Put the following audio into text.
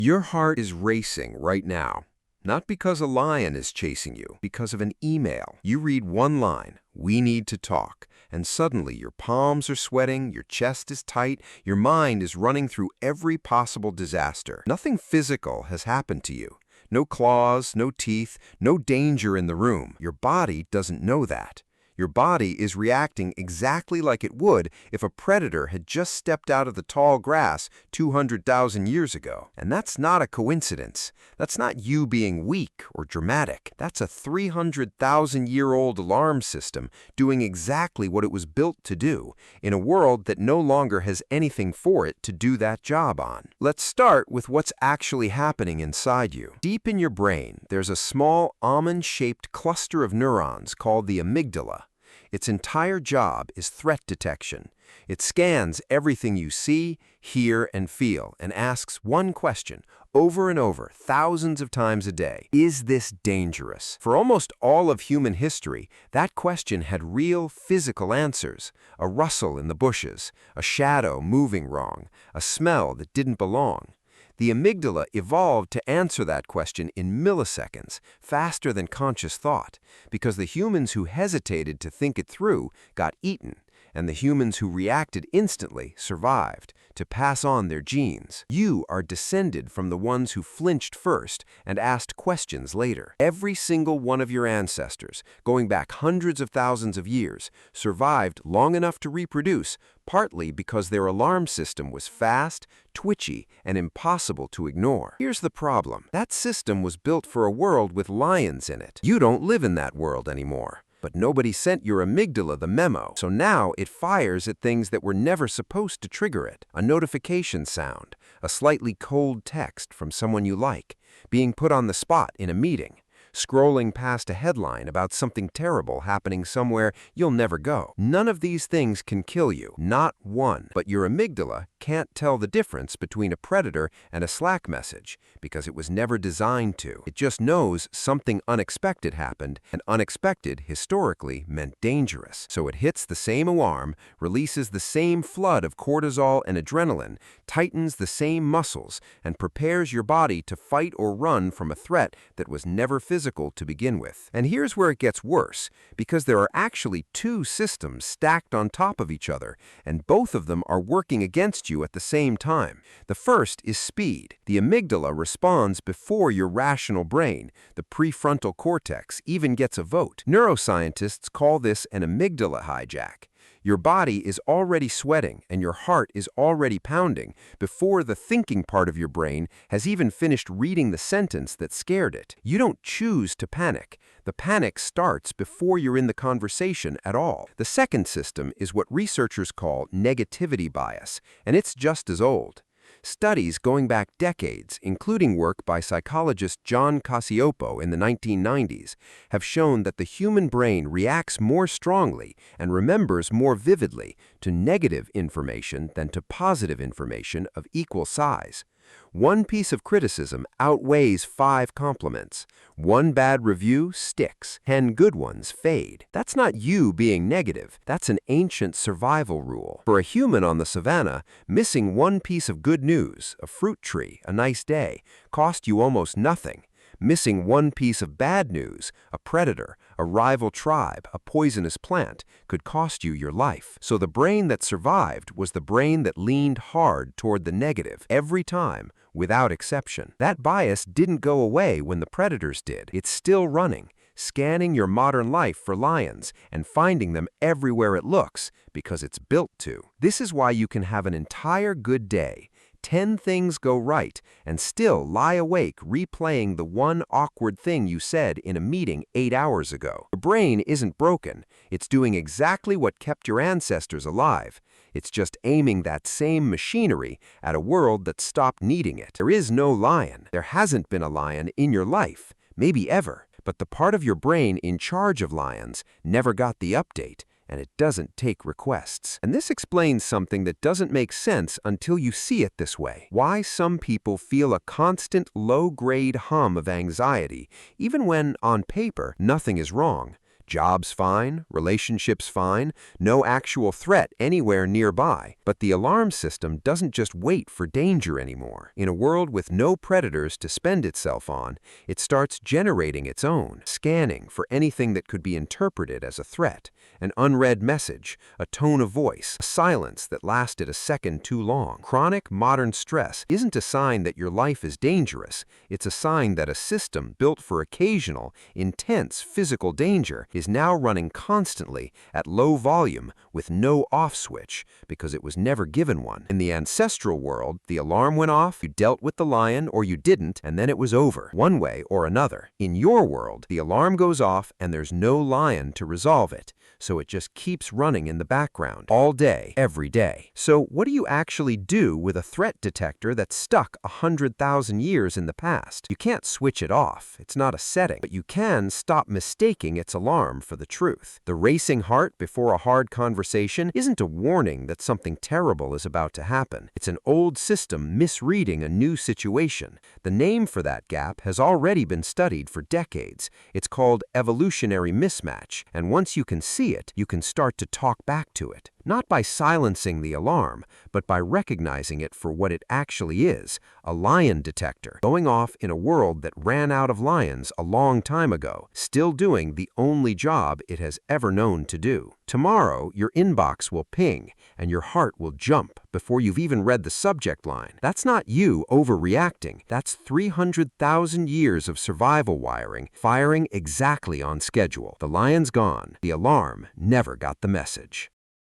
Your heart is racing right now. Not because a lion is chasing you, because of an email. You read one line, "We need to talk," and suddenly your palms are sweating, your chest is tight, your mind is running through every possible disaster. Nothing physical has happened to you. No claws, no teeth, no danger in the room. Your body doesn't know that. Your body is reacting exactly like it would if a predator had just stepped out of the tall grass 200,000 years ago. And that's not a coincidence. That's not you being weak or dramatic. That's a 300,000-year-old alarm system doing exactly what it was built to do in a world that no longer has anything for it to do that job on. Let's start with what's actually happening inside you. Deep in your brain, there's a small almond-shaped cluster of neurons called the amygdala. Its entire job is threat detection. It scans everything you see, hear, and feel, and asks one question over and over, thousands of times a day. Is this dangerous? For almost all of human history, that question had real physical answers. A rustle in the bushes, a shadow moving wrong, a smell that didn't belong. The amygdala evolved to answer that question in milliseconds, faster than conscious thought, because the humans who hesitated to think it through got eaten, and the humans who reacted instantly survived to pass on their genes. You are descended from the ones who flinched first and asked questions later. Every single one of your ancestors, going back hundreds of thousands of years, survived long enough to reproduce, partly because their alarm system was fast, twitchy, and impossible to ignore. Here's the problem. That system was built for a world with lions in it. You don't live in that world anymore. But nobody sent your amygdala the memo, so now it fires at things that were never supposed to trigger it. A notification sound, a slightly cold text from someone you like, being put on the spot in a meeting, scrolling past a headline about something terrible happening somewhere you'll never go. None of these things can kill you, not one. But your amygdala can't tell the difference between a predator and a Slack message because it was never designed to. It just knows something unexpected happened, and unexpected historically meant dangerous. So it hits the same alarm, releases the same flood of cortisol and adrenaline, tightens the same muscles, and prepares your body to fight or run from a threat that was never physical to begin with. And here's where it gets worse, because there are actually two systems stacked on top of each other, and both of them are working against you at the same time. The first is speed. The amygdala responds before your rational brain. The prefrontal cortex even gets a vote. Neuroscientists call this an amygdala hijack. Your body is already sweating and your heart is already pounding before the thinking part of your brain has even finished reading the sentence that scared it. You don't choose to panic. The panic starts before you're in the conversation at all. The second system is what researchers call negativity bias, and it's just as old. Studies going back decades, including work by psychologist John Cacioppo in the 1990s, have shown that the human brain reacts more strongly and remembers more vividly to negative information than to positive information of equal size. One piece of criticism outweighs 5 compliments. One bad review sticks. 10 good ones fade. That's not you being negative. That's an ancient survival rule. For a human on the savannah, missing one piece of good news, a fruit tree, a nice day, cost you almost nothing. Missing one piece of bad news, a predator, a rival tribe, a poisonous plant, could cost you your life. So the brain that survived was the brain that leaned hard toward the negative every time, without exception. That bias didn't go away when the predators did. It's still running, scanning your modern life for lions and finding them everywhere it looks because it's built to. This is why you can have an entire good day, 10 things go right, and still lie awake replaying the one awkward thing you said in a meeting 8 hours ago. Your brain isn't broken. It's doing exactly what kept your ancestors alive. It's just aiming that same machinery at a world that stopped needing it. There is no lion. There hasn't been a lion in your life, maybe ever. But the part of your brain in charge of lions never got the update, and it doesn't take requests. And this explains something that doesn't make sense until you see it this way. Why some people feel a constant low-grade hum of anxiety, even when, on paper, nothing is wrong. Job's fine, relationships fine, no actual threat anywhere nearby. But the alarm system doesn't just wait for danger anymore. In a world with no predators to spend itself on, it starts generating its own, scanning for anything that could be interpreted as a threat, an unread message, a tone of voice, a silence that lasted a second too long. Chronic modern stress isn't a sign that your life is dangerous. It's a sign that a system built for occasional, intense physical danger is now running constantly at low volume with no off switch because it was never given one. In the ancestral world, the alarm went off, you dealt with the lion or you didn't, and then it was over, one way or another. In your world, the alarm goes off and there's no lion to resolve it, so it just keeps running in the background all day, every day. So what do you actually do with a threat detector that's stuck 100,000 years in the past? You can't switch it off. It's not a setting, but you can stop mistaking its alarm for the truth. The racing heart before a hard conversation isn't a warning that something terrible is about to happen. It's an old system misreading a new situation. The name for that gap has already been studied for decades. It's called evolutionary mismatch, and once you can see it, you can start to talk back to it. Not by silencing the alarm, but by recognizing it for what it actually is, a lion detector, going off in a world that ran out of lions a long time ago, still doing the only job it has ever known to do. Tomorrow, your inbox will ping, and your heart will jump before you've even read the subject line. That's not you overreacting. That's 300,000 years of survival wiring firing exactly on schedule. The lion's gone. The alarm never got the message.